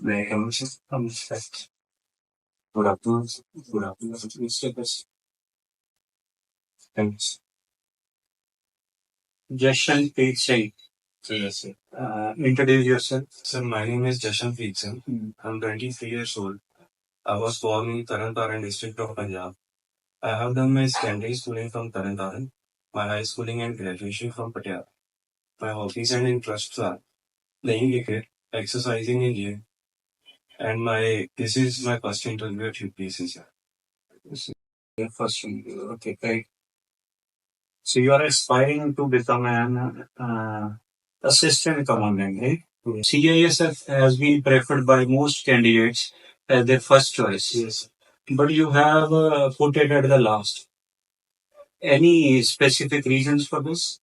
Like, good afternoon. Good afternoon, Mr. Thanks. Jashanpreet Singh. Yes, sir. Introduce yourself. Sir, my name is Jashanpreet Singh. I'm 23 years old. I was born in Taran district of Punjab. I have done my secondary schooling from Taran, my high schooling and graduation from Patiala. My hobbies and interests are playing cricket, exercising in gym, and this is my first interview at UPSC, sir. This is your first interview. Okay, great. So you are aspiring to become an assistant commandant, right? Yes. CISF has been preferred by most candidates as their first choice. Yes. But you have put it at the last. Any specific reasons for this?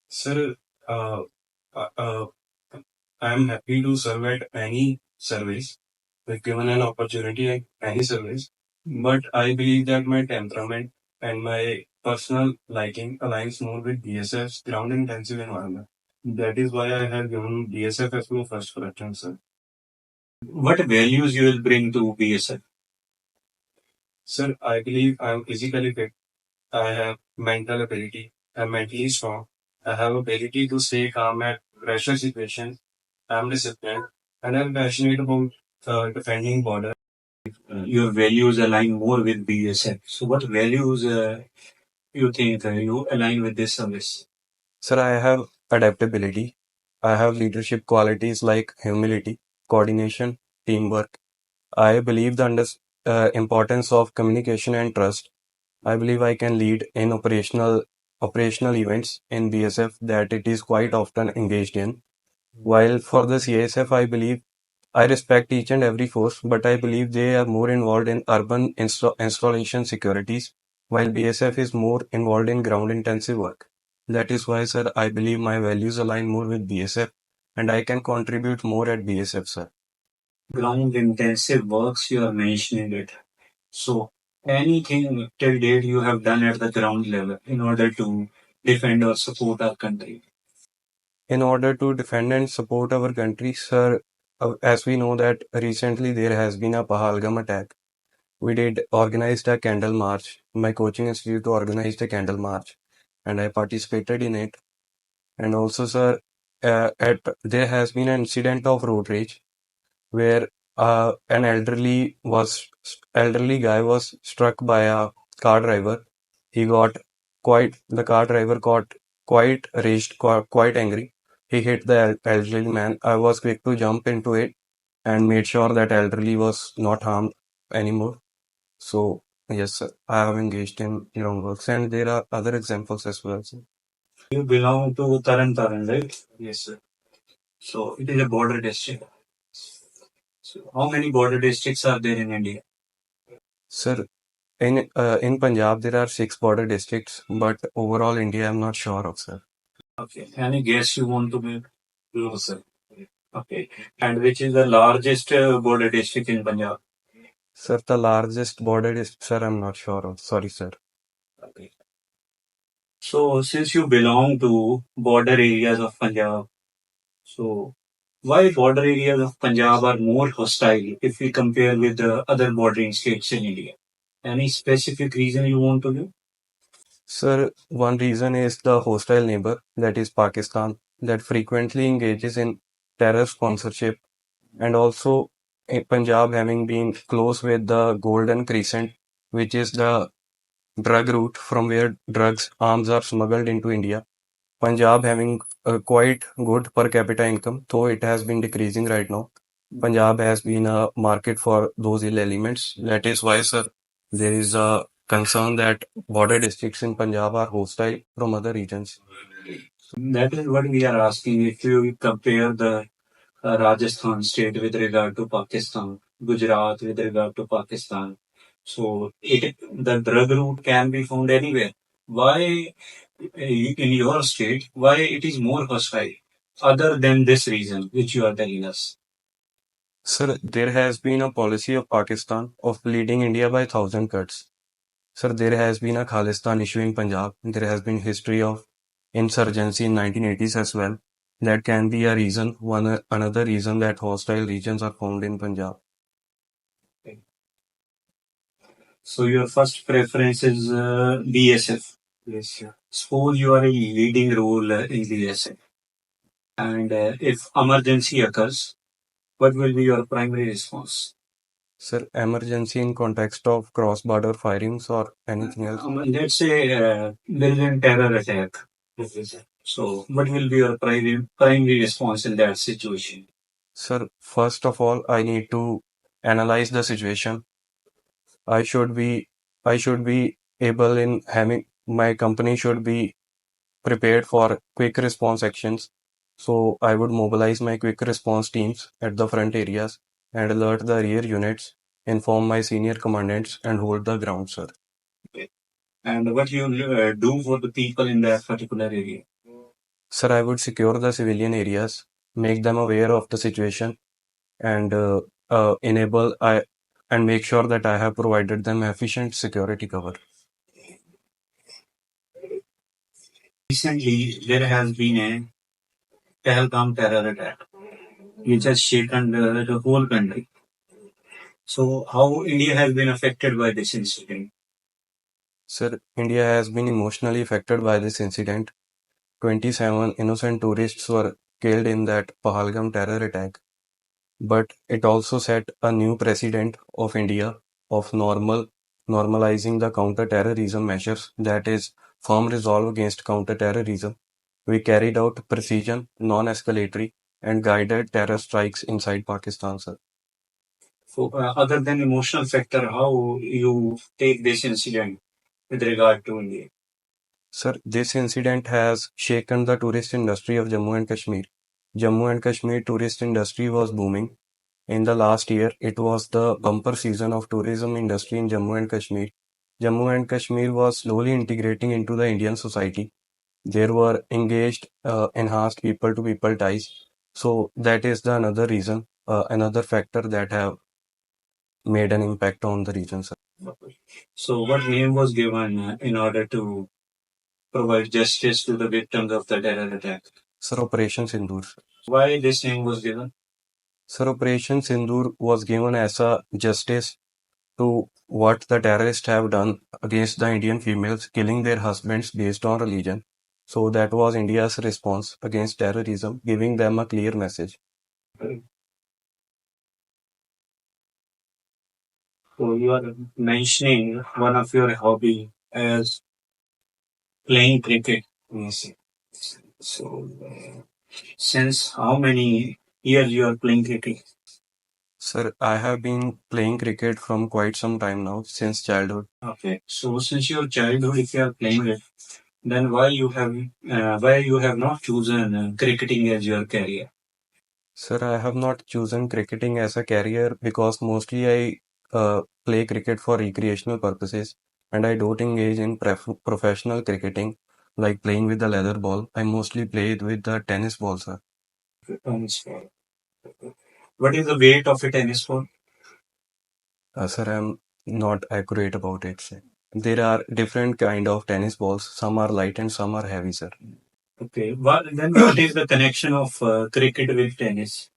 Sir, uh, uh, uh, I am happy to serve at any service, if given an opportunity at any service. But I believe that my temperament and my personal liking aligns more with BSF's ground intensive environment. That is why I have given BSF as my first preference, sir. What values you will bring to BSF? Sir, I believe I am physically fit. I have mental ability. I'm mentally strong. I have ability to stay calm at pressure situations. I'm disciplined and I'm passionate about defending border. Your values align more with BSF. So, what values you think you align with this service? Sir, I have adaptability. I have leadership qualities like humility, coordination, teamwork. I believe the importance of communication and trust. I believe I can lead in operational events in BSF that it is quite often engaged in. While for the CSF, I believe I respect each and every force, but I believe they are more involved in urban installation securities, while BSF is more involved in ground intensive work. That is why, sir, I believe my values align more with BSF and I can contribute more at BSF, sir. Ground intensive works, you are mentioning it. So, anything till date you have done at the ground level in order to defend or support our country? In order to defend and support our country, sir, as we know that recently there has been a Pahalgam attack. We did organized a candle march. My coaching institute organized a candle march, and I participated in it. And also, sir, there has been an incident of road rage where an elderly guy was struck by a car driver. The car driver got quite raged, quite angry. He hit the elderly man. I was quick to jump into it and made sure that elderly was not harmed anymore. So yes, sir, I have engaged in ground works, and there are other examples as well, sir. You belong to Taran, right? Yes, sir. So it is a border district. So how many border districts are there in India? Sir, in Punjab there are 6 border districts, but overall India I'm not sure of, sir. Okay. Any guess you want to make? No, sir. Okay. And which is the largest border district in Punjab? Sir, the largest border district, sir, I'm not sure of. Sorry, sir. Okay. So since you belong to border areas of Punjab, so why border areas of Punjab are more hostile if we compare with the other bordering states in India? Any specific reason you want to give? Sir, one reason is the hostile neighbor, that is Pakistan, that frequently engages in terror sponsorship, and also Punjab having been close with the Golden Crescent, which is the drug route from where arms are smuggled into India. Punjab having a quite good per capita income, though it has been decreasing right now. Punjab has been a market for those ill elements. That is why, sir, there is a concern that border districts in Punjab are hostile from other regions. That is what we are asking. If you compare the Rajasthan state with regard to Pakistan, Gujarat with regard to Pakistan, so the drug route can be found anywhere. Why in your state, why it is more hostile other than this reason which you are telling us? Sir, there has been a policy of Pakistan of leading India by 1,000 cuts. Sir, there has been a Khalistan issue in Punjab. There has been history of insurgency in 1980s as well. That can be a reason. Another reason that hostile regions are found in Punjab. So your first preference is BSF. Yes, sir. Suppose you are a leading role in BSF, and if emergency occurs, what will be your primary response? Sir, emergency in context of cross-border firings or anything else? Let's say there is a terror attack. Okay, sir. So, what will be your primary response in that situation? Sir, first of all, I need to analyze the situation. I should be I should be able in having my company should be prepared for quick response actions. So I would mobilize my quick response teams at the front areas and alert the rear units, inform my senior commandants, and hold the ground, sir. Okay. And what you do for the people in that particular area? Sir, I would secure the civilian areas, make them aware of the situation, and enable I and make sure that I have provided them efficient security cover. Recently, there has been a Pahalgam terror attack, which has shaken the whole country. So, how India has been affected by this incident? Sir, India has been emotionally affected by this incident. 27 innocent tourists were killed in that Pahalgam terror attack. But it also set a new precedent of India of normalizing the counter-terrorism measures, that is, firm resolve against counter-terrorism. We carried out precision, non-escalatory, and guided terror strikes inside Pakistan, sir. So, other than emotional factor, how you take this incident with regard to India? Sir, this incident has shaken the tourist industry of Jammu and Kashmir. Jammu and Kashmir tourist industry was booming. In the last year, it was the bumper season of tourism industry in Jammu and Kashmir. Jammu and Kashmir was slowly integrating into the Indian society. There were engaged, enhanced people-to-people ties. So that is the another reason, another factor that have made an impact on the region, sir. So what name was given in order to provide justice to the victims of the terror attack? Sir, Operation Sindoor. Why this name was given? Sir, Operation Sindoor was given as a justice to what the terrorists have done against the Indian females, killing their husbands based on religion. So that was India's response against terrorism, giving them a clear message. So you are mentioning one of your hobby as playing cricket. Yes. So since how many years you are playing cricket? Sir, I have been playing cricket from quite some time now, since childhood. Okay. So since your childhood, if you are playing it, then why you have not chosen cricketing as your career? Sir, I have not chosen cricketing as a career because mostly I play cricket for recreational purposes and I don't engage in professional cricketing like playing with the leather ball. I mostly play it with the tennis ball, sir. Tennis ball. What is the weight of a tennis ball? Sir, I'm not accurate about it, sir. There are different kind of tennis balls. Some are light and some are heavy, sir. Okay. What is the connection of cricket with tennis?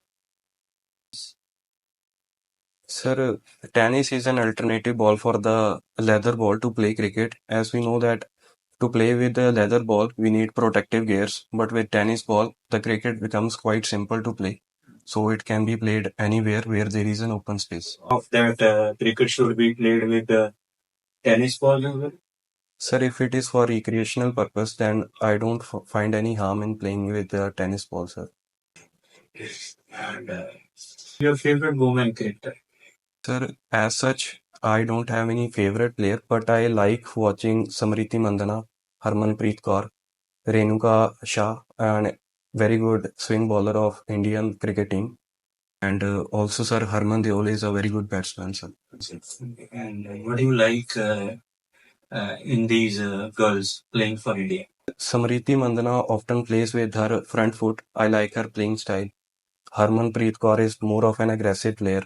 Sir, tennis is an alternative ball for the leather ball to play cricket. As we know that to play with the leather ball, we need protective gears. But with tennis ball, the cricket becomes quite simple to play. So it can be played anywhere where there is an open space. Of that, cricket should be played with the tennis ball as well? Sir, if it is for recreational purpose, then I don't find any harm in playing with the tennis ball, sir. And your favorite woman cricketer? Sir, as such, I don't have any favorite player, but I like watching Samriti Mandana, Harmanpreet Kaur, Renuka Shah, and very good swing bowler of Indian cricket team. And also, sir, Harman Deol is a very good batsman, sir. And what do you like in these girls playing for India? Samriti Mandana often plays with her front foot. I like her playing style. Harmanpreet Kaur is more of an aggressive player.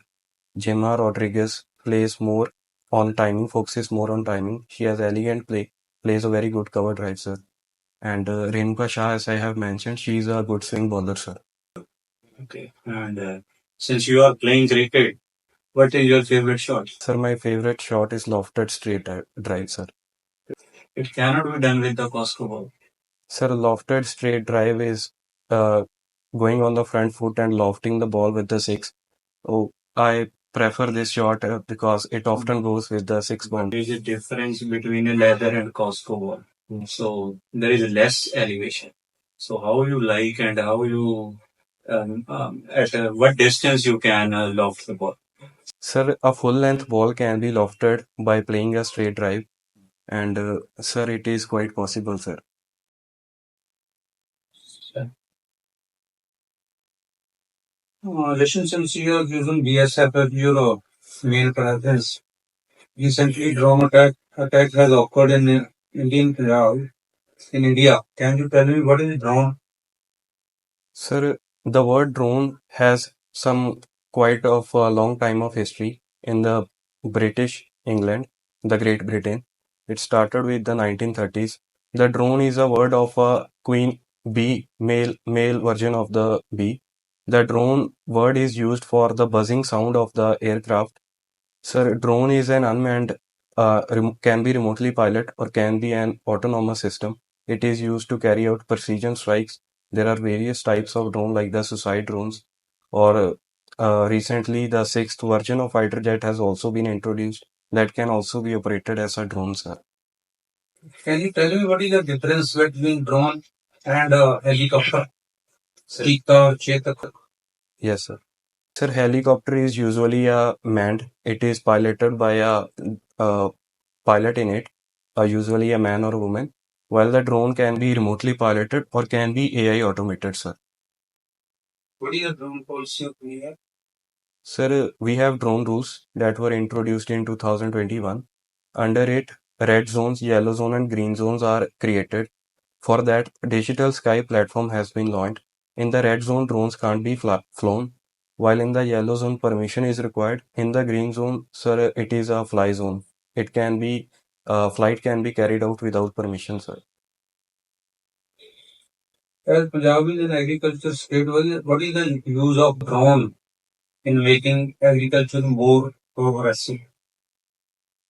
Gemma Rodriguez plays more on timing, focuses more on timing. She has elegant play, plays a very good cover drive, sir. And Renuka Shah, as I have mentioned, she is a good swing bowler, sir. Okay. And since you are playing cricket, what is your favorite shot? Sir, my favorite shot is lofted straight drive, sir. It cannot be done with the Costco ball. Sir, lofted straight drive is uh, going on the front foot and lofting the ball with the six. Oh, I prefer this shot because it often goes with the six ball. There is a difference between a leather and Costco ball. So there is less elevation. So how you like and how you at what distance you can loft the ball? Sir, a full length ball can be lofted by playing a straight drive, and sir, it is quite possible, sir. Listen, since you are using BSF as your main presence, recently drone attack has occurred in Indian Punjab in India. Can you tell me what is drone? Sir, the word drone has some quite of a long time of history in the British England, the Great Britain. It started with the 1930s. The drone is a word of a queen bee, male version of the bee. The drone word is used for the buzzing sound of the aircraft. Sir, drone is an unmanned, can be remotely pilot or can be an autonomous system. It is used to carry out precision strikes. There are various types of drone like the suicide drones, or recently the sixth version of fighter jet has also been introduced that can also be operated as a drone, sir. Can you tell me what is the difference between drone and helicopter? Cheetah, Chetak. Yes, sir. Sir, helicopter is usually manned. It is piloted by a pilot in it, usually a man or a woman, while the drone can be remotely piloted or can be AI automated, sir. What is your drone policy of India? Sir, we have drone rules that were introduced in 2021. Under it, red zones, yellow zone, and green zones are created. For that, digital sky platform has been launched. In the red zone, drones can't be flown, while in the yellow zone, permission is required. In the green zone, sir, it is a fly zone. It can be flight can be carried out without permission, sir. As Punjab is an agriculture state, what is the use of drone in making agriculture more progressive?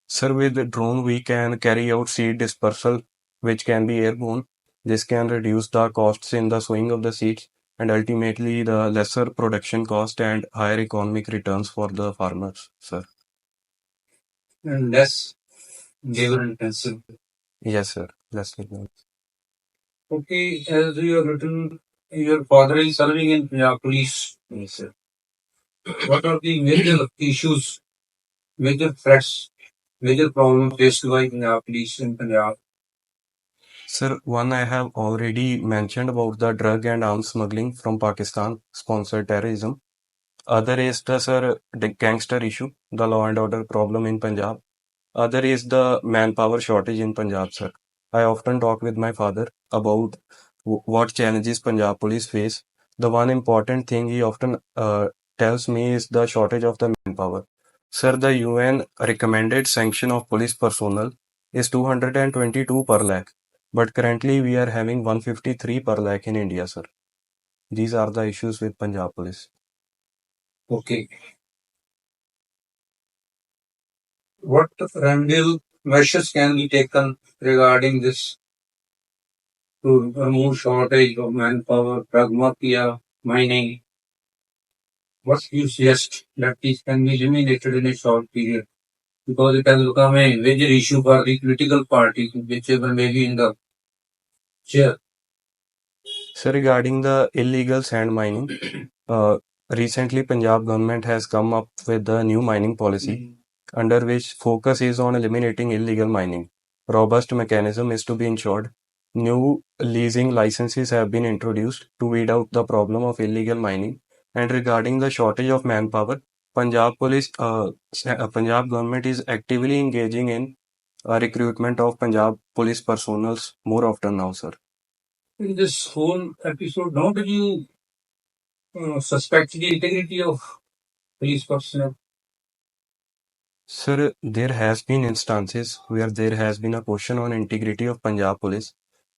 Sir, with the drone, we can carry out seed dispersal, which can be airborne. This can reduce the costs in the sowing of the seeds and ultimately the lesser production cost and higher economic returns for the farmers, sir. And less labor intensive. Yes, sir. Less labor. Okay, as you have written, your father is serving in Punjab police. Yes, sir. What are the major issues, major threats, major problems faced by Punjab police in Punjab? Sir, one I have already mentioned about the drug and arms smuggling from Pakistan, sponsored terrorism. Other is the sir the gangster issue, the law and order problem in Punjab. Other is the manpower shortage in Punjab, sir. I often talk with my father about what challenges Punjab police face. The one important thing he often tells me is the shortage of the manpower. Sir, the UN recommended sanction of police personnel is 222 per lakh, but currently we are having 153 per lakh in India, sir. These are the issues with Punjab police. Okay. What remedial measures can be taken regarding this to remove shortage of manpower, drug mafia, mining? What you suggest that these can be eliminated in a short period? Because it has become a major issue for the political parties, whichever may be in the chair. So regarding the illegal sand mining, uh, recently Punjab government has come up with a new mining policy under which focus is on eliminating illegal mining. Robust mechanism is to be ensured. New leasing licenses have been introduced to weed out the problem of illegal mining. And regarding the shortage of manpower, Punjab government is actively engaging in recruitment of Punjab police personnel more often now, sir. In this whole episode, don't you suspect the integrity of police personnel? Sir, there has been instances where there has been a question on integrity of Punjab police.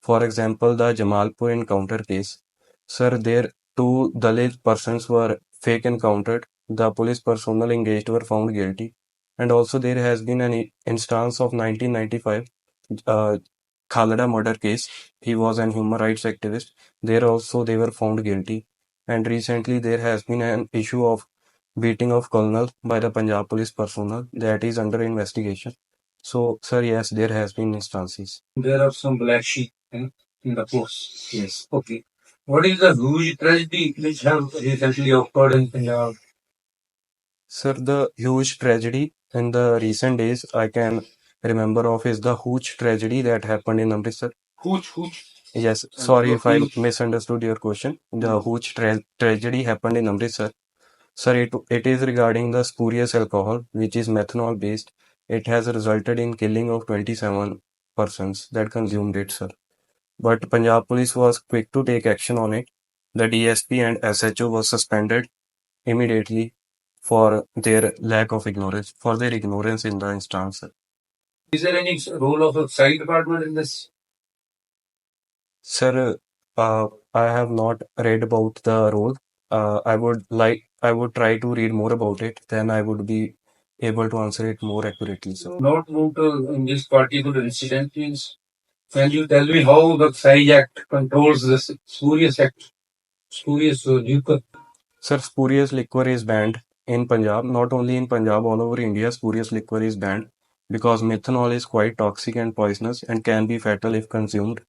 For example, the Jamalpur encounter case. Sir, there two Dalit persons were fake encountered. The police personnel engaged were found guilty. And also there has been an instance of 1995 uh, Khalada murder case. He was an human rights activist. There also they were found guilty. And recently there has been an issue of beating of colonel by the Punjab police personnel that is under investigation. So, sir, yes, there has been instances. There are some black sheep in the force. Yes. Okay. What is the huge tragedy which have recently occurred in Punjab? Sir, the huge tragedy in the recent days I can remember of is the huge tragedy that happened in Amritsar. Huge. Yes, sorry if I misunderstood your question. The huge tragedy happened in Amritsar. Sir, it is regarding the spurious alcohol, which is methanol based. It has resulted in killing of 27 persons that consumed it, sir. But Punjab police was quick to take action on it. The DSP and SHO was suspended immediately for their lack of ignorance, for their ignorance in the instance. Is there any role of a side department in this? Sir, I have not read about the role. I would try to read more about it, then I would be able to answer it more accurately, sir. Not moved to in this particular incident, please. Can you tell me how the SAI Act controls this spurious act, spurious liquor? Sir, spurious liquor is banned in Punjab. Not only in Punjab, all over India, spurious liquor is banned because methanol is quite toxic and poisonous and can be fatal if consumed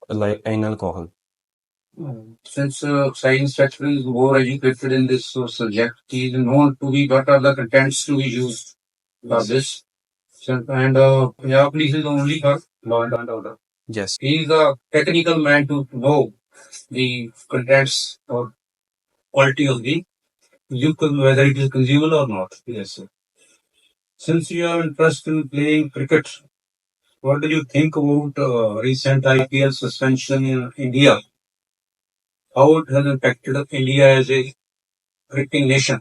like in alcohol. Since science sector is more educated in this subject, he is known to be what are the contents to be used for this. And Punjab police is only for law and order. Yes. He is a technical man to know the contents or quality of the liquor, whether it is consumable or not. Yes, sir. Since you have interest in playing cricket, what do you think about recent IPL suspension in India? How it has impacted India as a cricketing nation?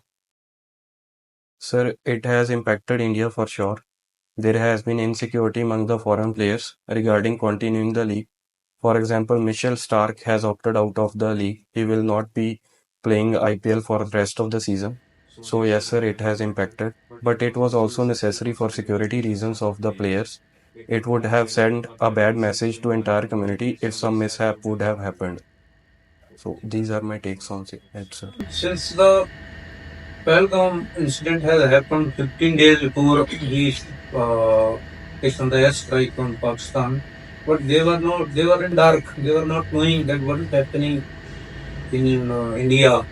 Sir, it has impacted India for sure. There has been insecurity among the foreign players regarding continuing the league. For example, Mitchell Stark has opted out of the league. He will not be playing IPL for the rest of the season. So yes, sir, it has impacted. But it was also necessary for security reasons of the players. It would have sent a bad message to entire community if some mishap would have happened. So these are my takes on it, sir. Since the Pelgam incident has happened 15 days before the placed on the airstrike on Pakistan, but they were in dark. They were not knowing that what is happening in India.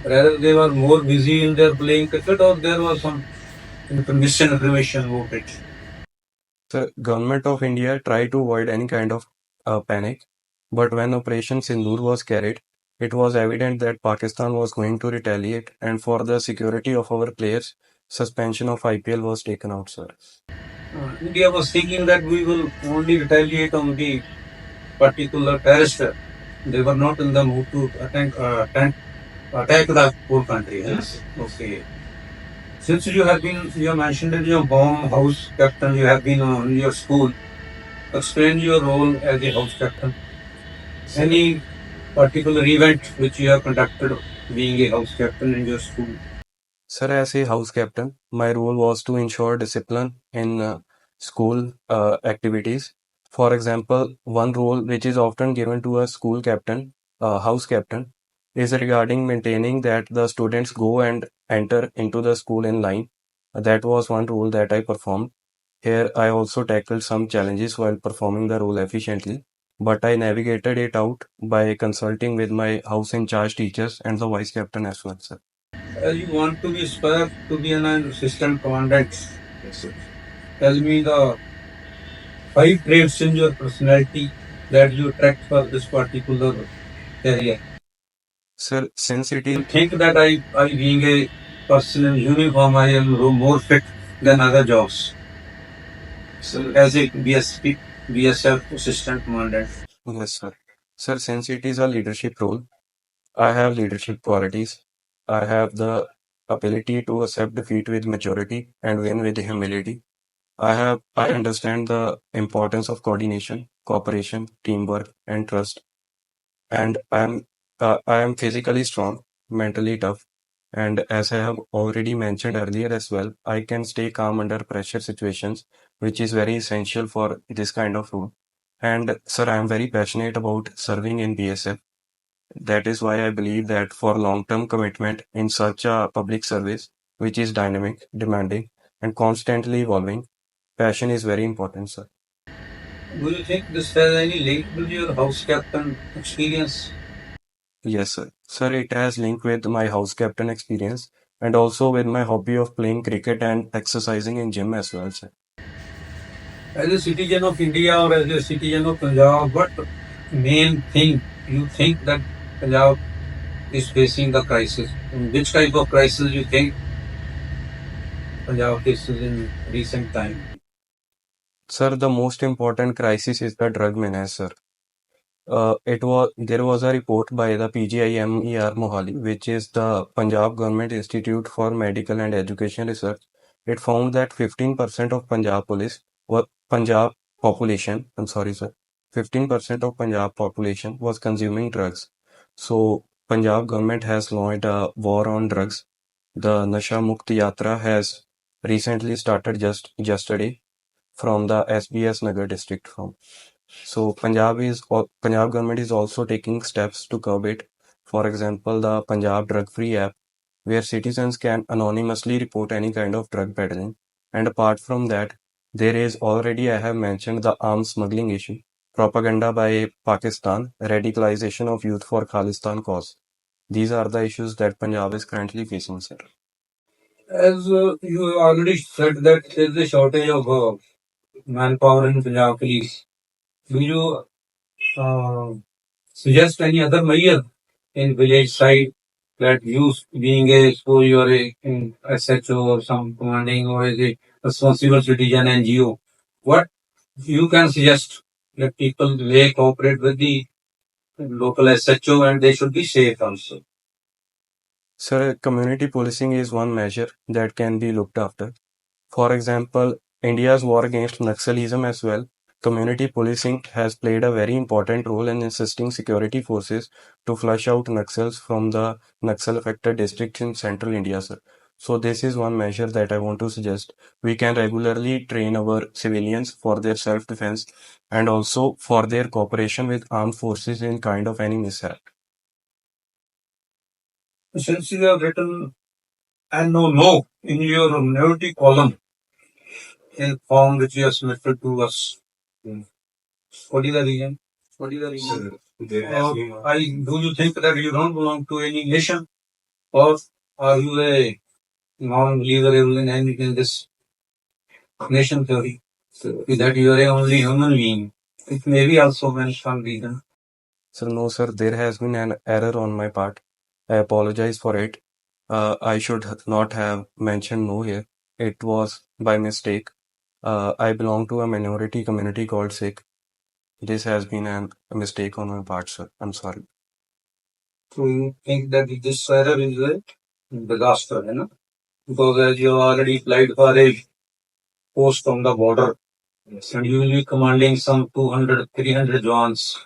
Rather, they were more busy in their playing cricket, or there was some misinformation about it. The government of India tried to avoid any kind of panic, but when Operation Sindoor was carried, it was evident that Pakistan was going to retaliate, and for the security of our players, suspension of IPL was taken out, sir. India was thinking that we will only retaliate on the particular terrorist. They were not in the mood to attack the whole country. Yes. Okay. Since you have mentioned in your bomb house captain, you have been on your school. Explain your role as a house captain. Any particular event which you have conducted being a house captain in your school? Sir, as a house captain, my role was to ensure discipline in school activities. For example, one role which is often given to a school captain, house captain, is regarding maintaining that the students go and enter into the school in line. That was one role that I performed. Here, I also tackled some challenges while performing the role efficiently, but I navigated it out by consulting with my house in charge teachers and the vice captain as well, sir. You want to be aspire to be an assistant commandant. Yes, sir. Tell me the 5 traits in your personality that you attract for this particular career. Sir, since it is. You think that I being a person in uniform, I am more fit than other jobs. So as a BSF assistant commandant. Yes, sir. Sir, since it is a leadership role, I have leadership qualities. I have the ability to accept defeat with maturity and win with humility. I understand the importance of coordination, cooperation, teamwork, and trust. And I am physically strong, mentally tough, and as I have already mentioned earlier as well, I can stay calm under pressure situations, which is very essential for this kind of role. And sir, I am very passionate about serving in BSF. That is why I believe that for long-term commitment in such a public service, which is dynamic, demanding, and constantly evolving, passion is very important, sir. Do you think this has any link with your house captain experience? Yes, sir. Sir, it has link with my house captain experience and also with my hobby of playing cricket and exercising in gym as well, sir. As a citizen of India or as a citizen of Punjab, what main thing you think that Punjab is facing the crisis? And which type of crisis you think Punjab faces in recent time? Sir, the most important crisis is the drug menace, sir. It was There was a report by the PGIMER Mohali, which is the Punjab Government Institute for Medical and Education Research. It found that 15% of Punjab population, I'm sorry, sir, 15% of Punjab population was consuming drugs. So Punjab government has launched a war on drugs. The Nasha Mukt Yatra has recently started just yesterday from the SBS Nagar district from. So Punjab government is also taking steps to curb it. For example, the Punjab Drug Free app, where citizens can anonymously report any kind of drug peddling. And apart from that, there is already I have mentioned the arms smuggling issue, propaganda by Pakistan, radicalization of youth for Khalistan cause. These are the issues that Punjab is currently facing, sir. As you already said that there is a shortage of manpower in Punjab police. Do you uh, suggest any other measure in village side that you being a suppose you are a SHO or some commanding or as a responsible citizen NGO, what you can suggest that people may cooperate with the local SHO and they should be safe also. Sir, community policing is one measure that can be looked after. For example, India's war against Naxalism as well, community policing has played a very important role in assisting security forces to flush out Naxals from the Naxal affected districts in central India, sir. So this is one measure that I want to suggest. We can regularly train our civilians for their self-defense and also for their cooperation with armed forces in kind of any mishap. Since you have written and no in your novelty column, in form which you have submitted to us. Hmm. What is the reason? What is the reason? Do you think that you don't belong to any nation, or are you a non-believer in anything in this nation theory? So, that you are a only human being. It may be also mentioned some reason. Sir, no, sir, there has been an error on my part. I apologize for it. I should not have mentioned no here. It was by mistake. I belong to a minority community called Sikh. This has been a mistake on my part, sir. I'm sorry. So you think that this error is a disaster, you know? Because as you already applied for a post on the border, yes, and you will be commanding some 200, 300 Jawans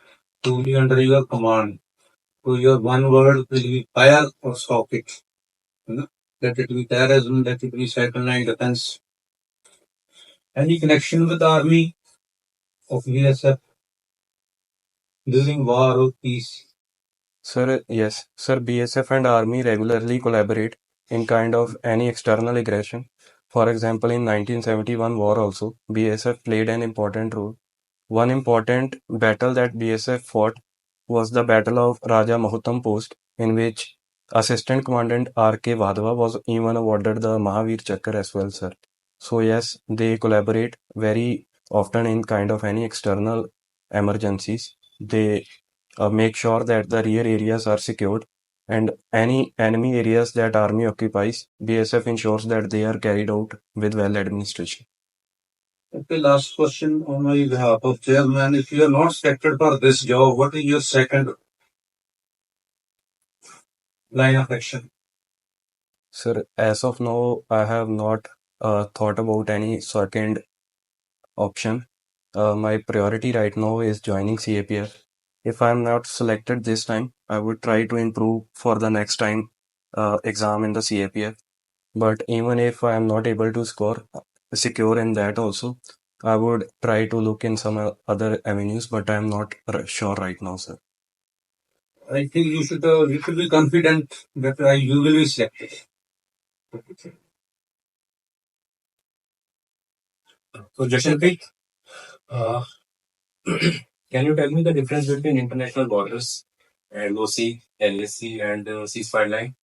to be under your command. So your one word will be fire or stop it. You know? Let it be terrorism, let it be second line defense. Any connection with the army of BSF during war or peace? Sir, yes. Sir, BSF and Army regularly collaborate in kind of any external aggression. For example, in 1971 war also, BSF played an important role. One important battle that BSF fought was the Battle of Raja Mahuttam Post, in which Assistant Commandant R.K. Vadhava was even awarded the Mahavir Chakra as well, sir. So yes, they collaborate very often in kind of any external emergencies. They make sure that the rear areas are secured and any enemy areas that army occupies, BSF ensures that they are carried out with well administration. Okay, last question on my behalf of chairman. If you are not selected for this job, what is your second line of action? Sir, as of now, I have not thought about any second option. My priority right now is joining CAPF. If I'm not selected this time, I would try to improve for the next time exam in the CAPF. But even if I am not able to secure in that also, I would try to look in some other avenues, but I am not sure right now, sir. I think you should be confident that you will be selected. So, Jashanpreet, uh, can you tell me the difference between international borders, LOC, LSC, and ceasefire line?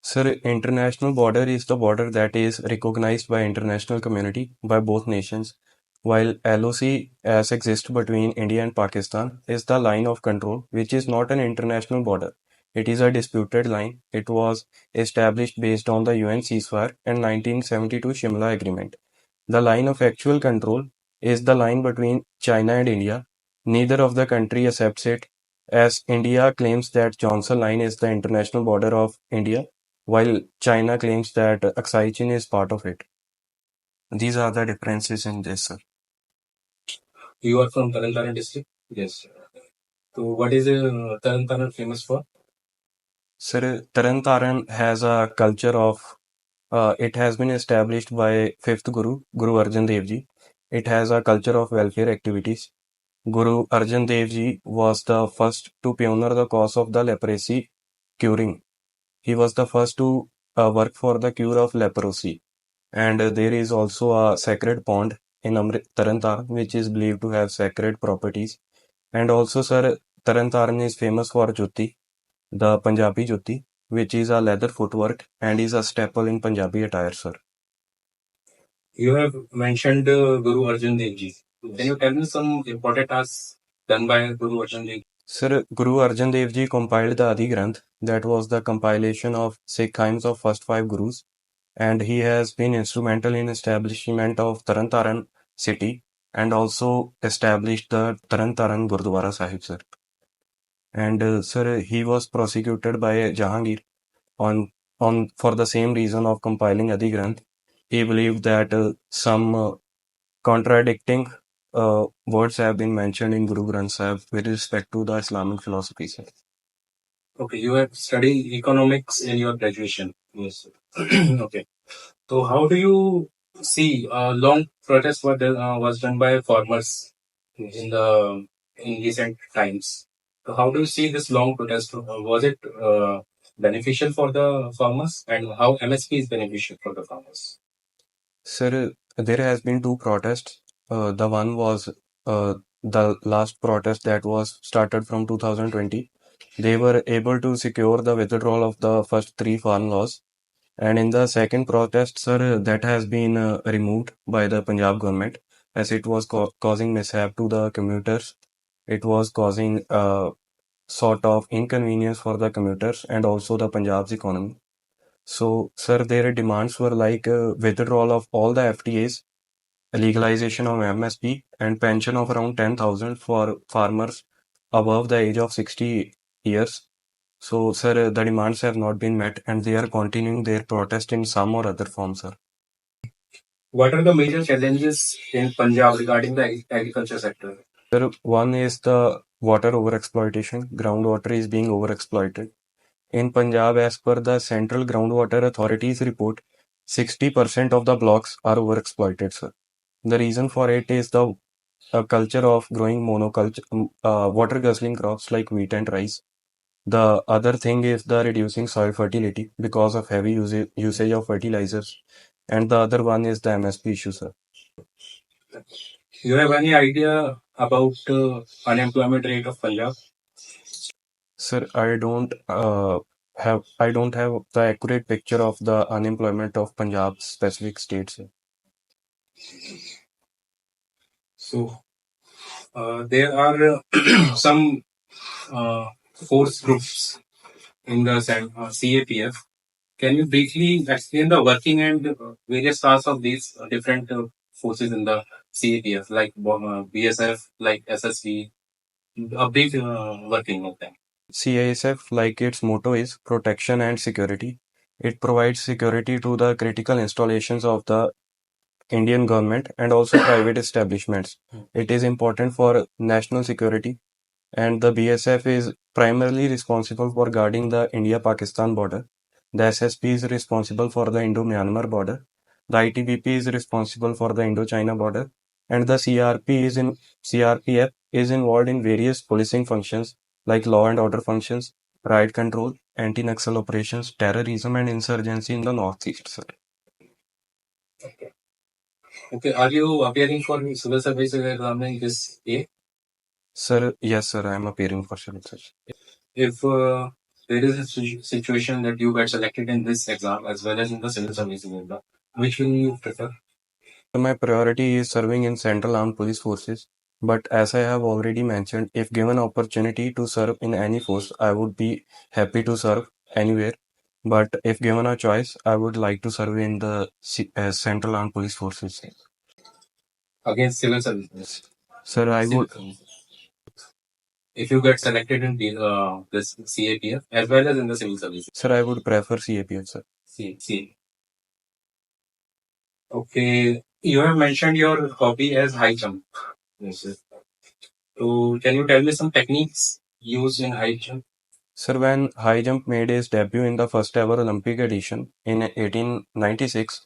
Sir, international border is the border that is recognized by international community by both nations, while LOC as exists between India and Pakistan is the line of control, which is not an international border. It is a disputed line. It was established based on the UN ceasefire and 1972 Shimla Agreement. The line of actual control is the line between China and India. Neither of the country accepts it, as India claims that Johnson Line is the international border of India, while China claims that Aksai Chin is part of it. These are the differences in this, sir. You are from Taran district? Yes. So, what is Taran famous for? Sir, Taran has a culture of it has been established by fifth Guru, Guru Arjan Dev Ji. It has a culture of welfare activities. Guru Arjan Dev Ji was the first to pioneer the cause of the leprosy curing. He was the first to work for the cure of leprosy. And there is also a sacred pond in Tarantaran, which is believed to have sacred properties. And also, sir, Tarantaran is famous for Jutti, the Punjabi Jutti, which is a leather footwork and is a staple in Punjabi attire, sir. You have mentioned Guru Arjan Dev Ji. Can you tell me some important tasks done by Guru Arjan Dev Ji? Sir, Guru Arjan Dev Ji compiled the Adi Granth, that was the compilation of Sikh hymns of first five Gurus, and he has been instrumental in establishment of Tarantaran city and also established the Tarantaran Gurdwara Sahib, sir. And sir, he was prosecuted by Jahangir on for the same reason of compiling Adi Granth. He believed that some contradicting words have been mentioned in Guru Granth Sahib with respect to the Islamic philosophy, sir. Okay, you have studied economics in your graduation. Yes. Okay. So how do you see long protest was done by farmers in the in recent times? So how do you see this long protest? Was it beneficial for the farmers, and how MSP is beneficial for the farmers? Sir, there has been two protests. The one was the last protest that was started from 2020. They were able to secure the withdrawal of the first three farm laws. And in the second protest, sir, that has been removed by the Punjab government as it was causing mishap to the commuters. It was causing sort of inconvenience for the commuters and also the Punjab's economy. So, sir, their demands were like withdrawal of all the FTAs, legalization of MSP, and pension of around 10,000 for farmers above the age of 60 years. So, sir, the demands have not been met and they are continuing their protest in some or other form, sir. What are the major challenges in Punjab regarding the agriculture sector? Sir, one is the water overexploitation. Groundwater is being overexploited. In Punjab, as per the Central Groundwater Authority's report, 60% of the blocks are overexploited, sir. The reason for it is the culture of growing monoculture, water guzzling crops like wheat and rice. The other thing is the reducing soil fertility because of heavy usage of fertilizers. And the other one is the MSP issue, sir. You have any idea about unemployment rate of Punjab? Sir, I don't have the accurate picture of the unemployment of Punjab specific states, sir. So there are some force groups in the CAPF. Can you briefly explain the working and various tasks of these different forces in the CAPF, like BSF, like SSV, a brief working of them? CISF, like its motto is protection and security. It provides security to the critical installations of the Indian government and also private establishments. It is important for national security, and the BSF is primarily responsible for guarding the India-Pakistan border. The SSP is responsible for the Indo-Myanmar border. The ITBP is responsible for the Indo-China border, and the CRPF is involved in various policing functions like law and order functions, riot control, anti-Naxal operations, terrorism, and insurgency in the northeast, sir. Okay, are you appearing for civil service exam in this year? Sir, yes, sir, I am appearing for civil service. If there is a situation that you get selected in this exam as well as in the civil service exam, which will you prefer? My priority is serving in Central Armed Police Forces, but as I have already mentioned, if given opportunity to serve in any force, I would be happy to serve anywhere. But if given a choice, I would like to serve in the Central Armed Police Forces. Against civil service. Sir, I Civil would, service. If you get selected in the, this CAPF as well as in the civil service. sir, I would prefer CAPF, sir. C. Okay, you have mentioned your hobby as high jump. Yes, sir. So, can you tell me some techniques used in high jump? Sir, when high jump made its debut in the first ever Olympic edition in 1896,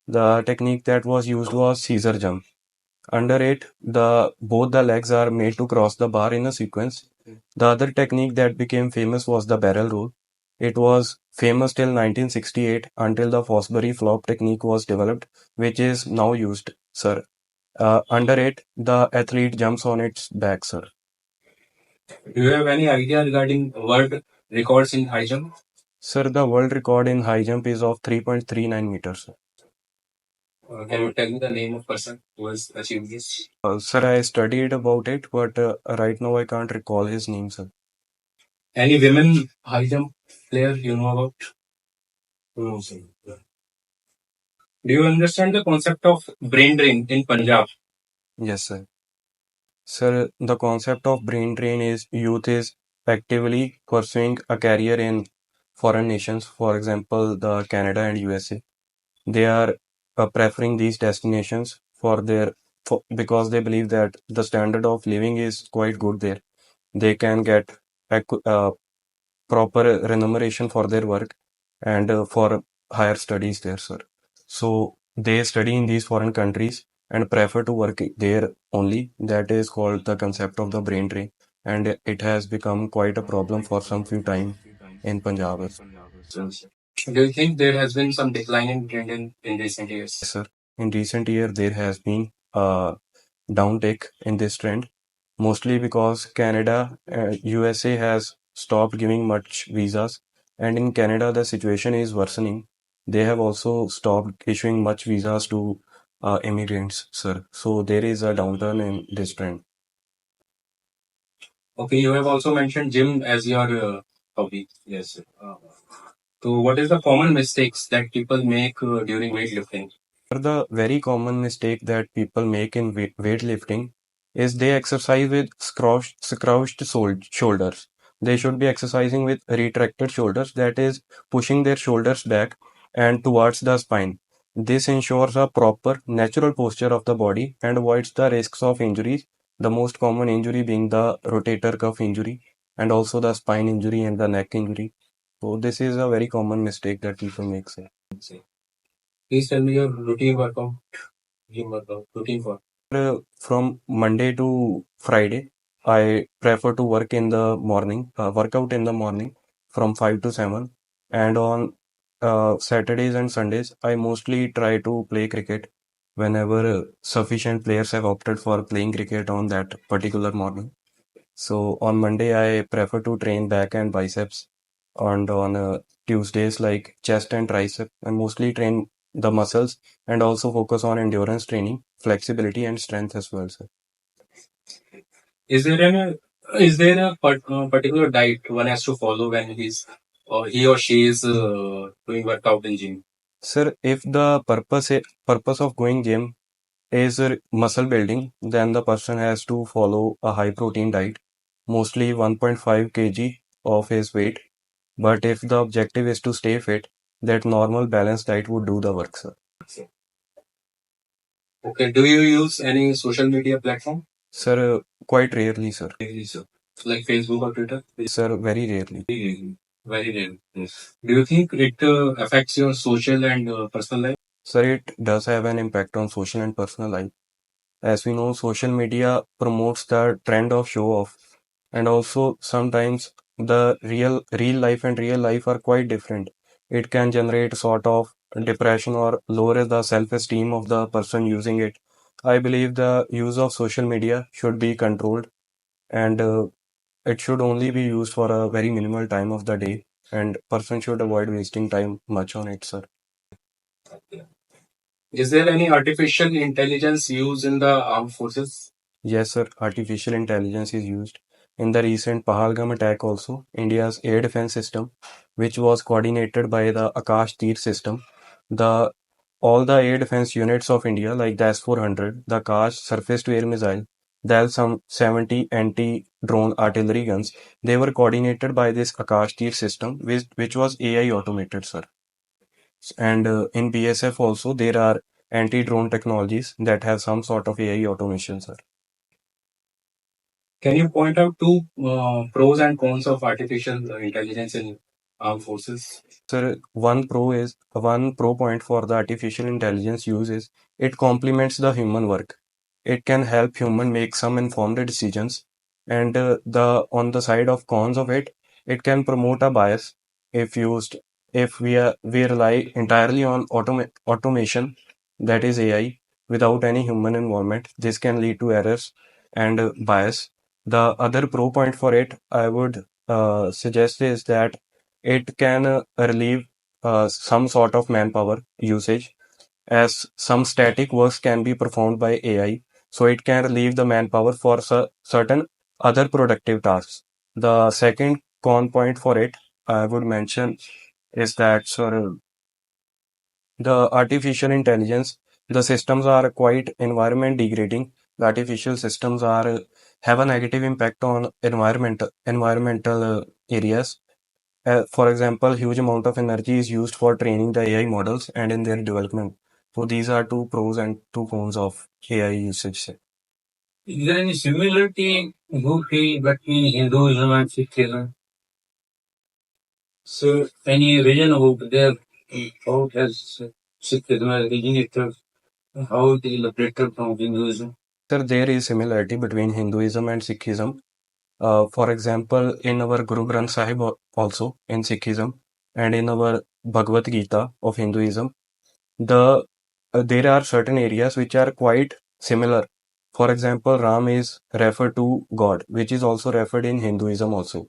the technique that was used was Caesar jump. Under it, both the legs are made to cross the bar in a sequence. The other technique that became famous was the barrel roll. It was famous till 1968 until the Fosbury flop technique was developed, which is now used, sir. Under it, the athlete jumps on its back, sir. Do you have any idea regarding world records in high jump? Sir, the world record in high jump is of 3.39 meters. Can you tell me the name of person who has achieved this? Sir, I studied about it, but right now I can't recall his name, sir. Any women high jump player you know about? No, sir. Do you understand the concept of brain drain in Punjab? Yes, sir. Sir, the concept of brain drain is youth is actively pursuing a career in foreign nations, for example, the Canada and USA. They are preferring these destinations because they believe that the standard of living is quite good there. They can get proper remuneration for their work and for higher studies there, sir. So they study in these foreign countries and prefer to work there only. That is called the concept of the brain drain, and it has become quite a problem for some few time in Punjab. Do you think there has been some decline in trend in recent Yes, years? sir. In recent year, there has been a downtick in this trend, mostly because Canada, USA has stopped giving much visas, and in Canada, the situation is worsening. They have also stopped issuing much visas to immigrants, sir. So there is a downturn in this trend. Okay, you have also mentioned gym as your hobby. Yes. So, what is the common mistakes that people make during weightlifting? The very common mistake that people make in weightlifting is they exercise with scrouched shoulders. They should be exercising with retracted shoulders, that is, pushing their shoulders back and towards the spine. This ensures a proper natural posture of the body and avoids the risks of injuries, the most common injury being the rotator cuff injury and also the spine injury and the neck injury. So, this is a very common mistake that people make, sir. Please tell me your routine workout, gym workout, routine for. From Monday to Friday, I prefer to work out in the morning from 5 to 7. And on Saturdays and Sundays, I mostly try to play cricket whenever sufficient players have opted for playing cricket on that particular morning. So on Monday, I prefer to train back and biceps, and on Tuesdays, like chest and tricep, I mostly train the muscles and also focus on endurance training, flexibility, and strength as well, sir. Is there any is there a particular diet one has to follow when he or she is doing workout in gym? Sir, if the purpose of going gym is muscle building, then the person has to follow a high protein diet, mostly 1.5 kg of his weight. But if the objective is to stay fit, that normal balanced diet would do the work, sir. Okay. Do you use any social media platform? Sir, quite rarely, sir. Rarely, sir. Like Facebook or Twitter? Sir, very rarely. Very rarely. Very rarely. Yes. Do you think it affects your social and personal life? Sir, it does have an impact on social and personal life. As we know, social media promotes the trend of show off, and also sometimes the real life and real life are quite different. It can generate sort of depression or lower the self-esteem of the person using it. I believe the use of social media should be controlled, and it should only be used for a very minimal time of the day, and person should avoid wasting time much on it, sir. Is there any artificial intelligence used in the armed forces? Yes, sir. Artificial intelligence is used. In the recent Pahalgam attack also, India's air defense system, which was coordinated by the Akash Tir system, the all the air defense units of India, like the S-400, the Akash surface-to-air missile, the L-70 anti-drone artillery guns, they were coordinated by this Akash Tir system, which was AI automated, sir. And in BSF also, there are anti-drone technologies that have some sort of AI automation, sir. Can you point out two pros and cons of artificial intelligence in armed forces? Sir, one pro point for the artificial intelligence use is it complements the human work. It can help human make some informed decisions, and the on the side of cons of it, it can promote a bias if used. If we rely entirely on automation, that is AI, without any human involvement, this can lead to errors and bias. The other pro point for it, I would suggest is that it can relieve some sort of manpower usage, as some static works can be performed by AI. So it can relieve the manpower for certain other productive tasks. The second con point for it, I would mention, is that sort of the artificial intelligence, the systems are quite environment degrading. The artificial systems are have a negative impact on environmental areas. For example, huge amount of energy is used for training the AI models and in their development. So these are two pros and two cons of AI usage. Is there any similarity you feel between Hinduism and Sikhism? So, any region over there, how has Sikhism originated? How it is liberated from Hinduism? Sir, there is similarity between Hinduism and Sikhism. For example, in our Guru Granth Sahib also in Sikhism and in our Bhagavad Gita of Hinduism, there are certain areas which are quite similar. For example, Ram is referred to God, which is also referred in Hinduism also.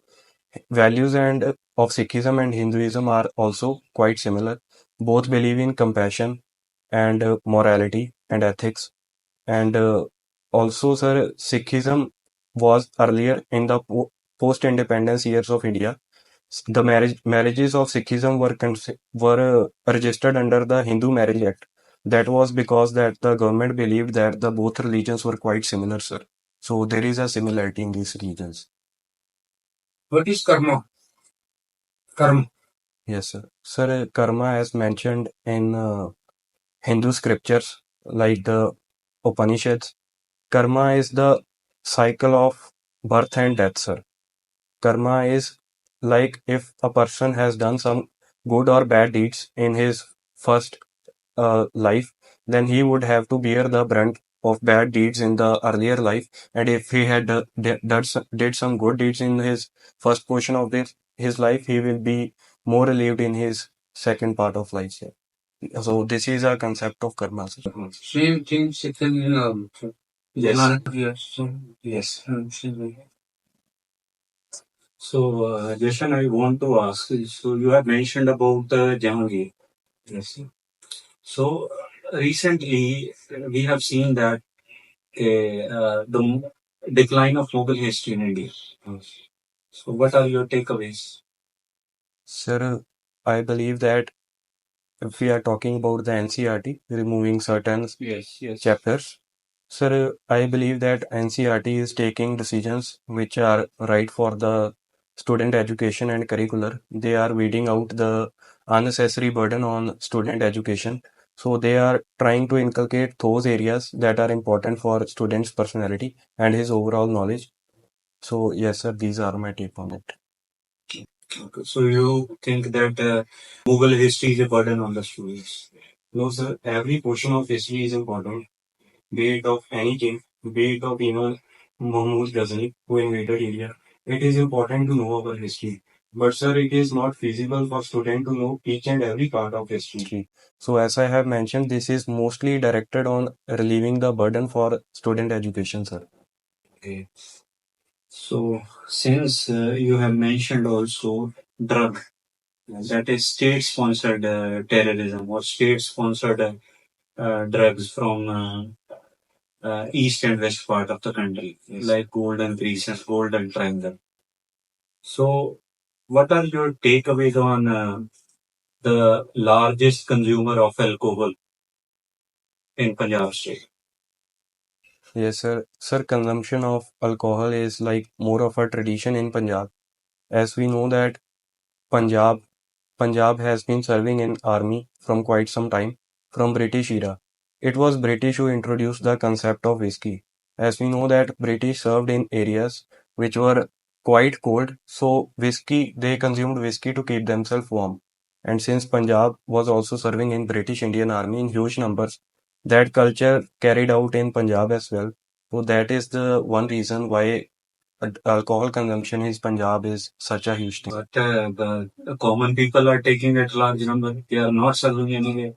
Values and of Sikhism and Hinduism are also quite similar. Both believe in compassion and morality and ethics. And also, sir, Sikhism was earlier in the post-independence years of India. The marriages of Sikhism were registered under the Hindu Marriage Act. That was because that the government believed that the both religions were quite similar, sir. So there is a similarity in these regions. What is karma? Karma. Yes, sir. Sir, karma, as mentioned in Hindu scriptures like the Upanishads, karma is the cycle of birth and death, sir. Karma is like if a person has done some good or bad deeds in his first life, then he would have to bear the brunt of bad deeds in the earlier life. And if he had did some good deeds in his first portion of his life, he will be more relieved in his second part of life. Yeah. So this is a concept of karma, sir. Same thing, second, yes. Yes. Yes. So, Jashan, I want to ask, so you have mentioned about the Jahangir. Yes. So, recently we have seen that the decline of Mughal history in India. Yes. So, what are your takeaways? Sir, I believe that if we are talking about the NCRT, removing certain chapters, sir, I believe that NCRT is taking decisions which are right for the student education and curricular. They are weeding out the unnecessary burden on student education. So they are trying to inculcate those areas that are important for students' personality and his overall knowledge. So yes, sir, these are my take on it. Okay, so you think that Mughal history is a burden on the students? No, sir. Every portion of history is important, be it of any king, be it of even Mahmud Ghazali who invaded India. It is important to know our history. But sir, it is not feasible for student to know each and every part of history. So as I have mentioned, this is mostly directed on relieving the burden for student education, sir. Okay. So, since you have mentioned also drug, that is state-sponsored terrorism or state-sponsored drugs from east and west part of the country, yes, like Golden Crescent, Golden Triangle. So, what are your takeaways on the largest consumer of alcohol in Punjab state? Yes, sir. Sir, consumption of alcohol is like more of a tradition in Punjab. As we know that Punjab Punjab has been serving in army from quite some time, from British era. It was British who introduced the concept of whiskey. As we know that British served in areas which were quite cold, so they consumed whiskey to keep themselves warm. And since Punjab was also serving in British Indian Army in huge numbers, that culture carried out in Punjab as well. So that is the one reason why alcohol consumption in Punjab is such a huge thing. But the common people are taking at large number. They are not serving anyway.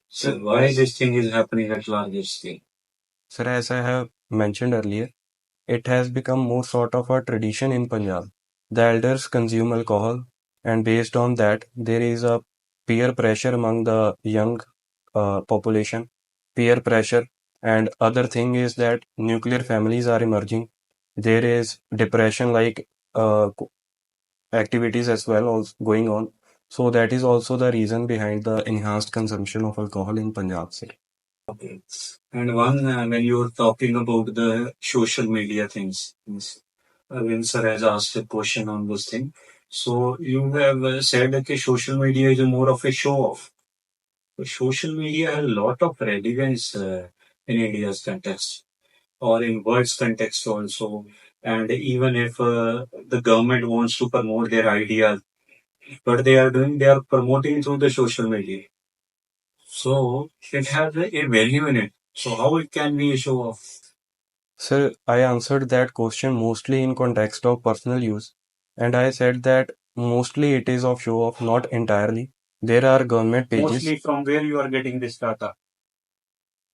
So why this thing is happening at larger scale? Sir, as I have mentioned earlier, it has become more sort of a tradition in Punjab. The elders consume alcohol, and based on that, there is a peer pressure among the young population. Peer pressure, and other thing is that nuclear families are emerging. There is depression like activities as well also going on. So that is also the reason behind the enhanced consumption of alcohol in Punjab, sir. Okay. And one, when you're talking about the social media things, means, when sir has asked a question on those things, so you have said that social media is more of a show off. But social media has a lot of relevance in India's context or in world's context also. And even if the government wants to promote their ideas, what they are doing, they are promoting through the social media. So it has a value in it. So how it can be a show off? Sir, I answered that question mostly in context of personal use, and I said that mostly it is of show off, not entirely. There are government pages. Mostly from where you are getting this data?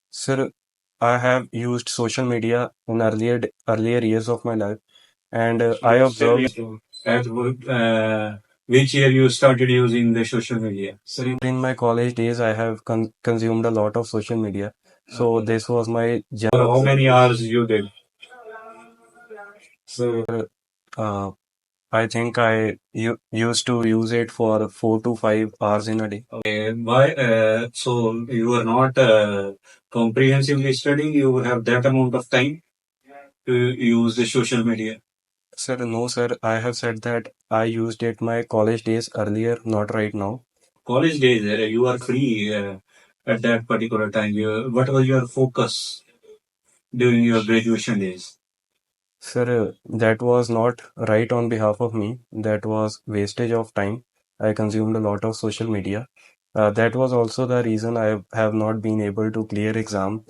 Sir, I have used social media in earlier years of my life, and I observed. At which year you started using the social media? So in my college days, I have consumed a lot of social media. So this was my For how many hours you did? So uh, I think I used to use it for 4 to 5 hours in a day. Okay, why? So you are not comprehensively studying. You have that amount of time to use the social media. Sir, no, sir. I have said that I used it my college days earlier, not right now. College days, you are free at that particular time. What was your focus during your graduation days? Sir, that was not right on behalf of me. That was wastage of time. I consumed a lot of social media. That was also the reason I have not been able to clear exam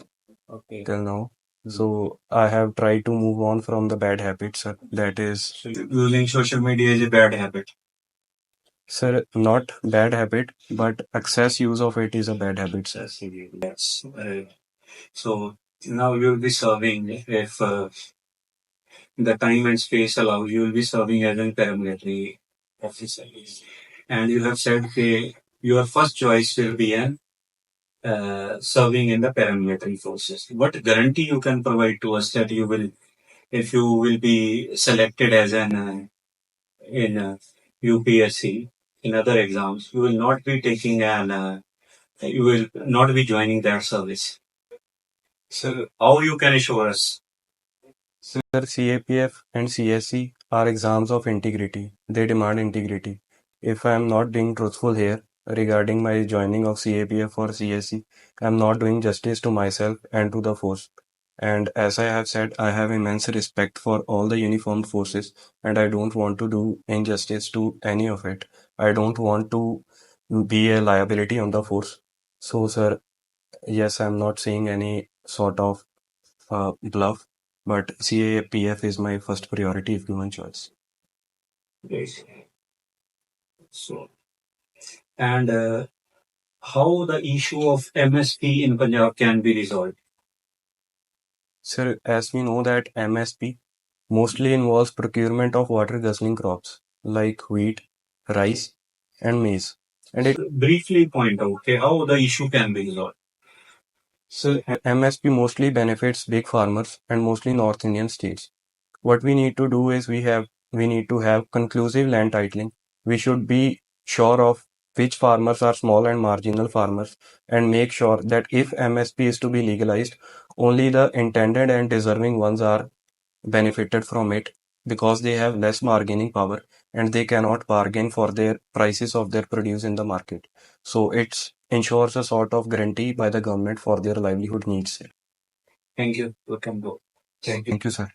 till now. So I have tried to move on from the bad habits, sir. That is, So using social media is a bad habit. Sir, not bad habit, but excess use of it is a bad habit, sir. Yes. So now you'll be serving if the time and space allows, you will be serving as a paramilitary officer. And you have said that your first choice will be an serving in the paramilitary forces. What guarantee you can provide to us that you will, if you will be selected as an in UPSC in other exams, you will not be taking an you will not be joining that service. So how you can assure us? Sir, CAPF and CSC are exams of integrity. They demand integrity. If I am not being truthful here, regarding my joining of CAPF or CSC, I'm not doing justice to myself and to the force. And as I have said, I have immense respect for all the uniformed forces, and I don't want to do injustice to any of it. I don't want to be a liability on the force. So, sir, yes, I'm not saying any sort of bluff, but CAPF is my first priority if given choice. Great. So, and how the issue of MSP in Punjab can be resolved? Sir, as we know that MSP mostly involves procurement of water guzzling crops like wheat, rice, and maize. And it Briefly point out how the issue can be resolved. so MSP mostly benefits big farmers and mostly North Indian states. What we need to do is we need to have conclusive land titling. We should be sure of which farmers are small and marginal farmers and make sure that if MSP is to be legalized, only the intended and deserving ones are benefited from it because they have less bargaining power and they cannot bargain for their prices of their produce in the market. So it ensures a sort of guarantee by the government for their livelihood needs. Thank you. Welcome to. Thank you, sir.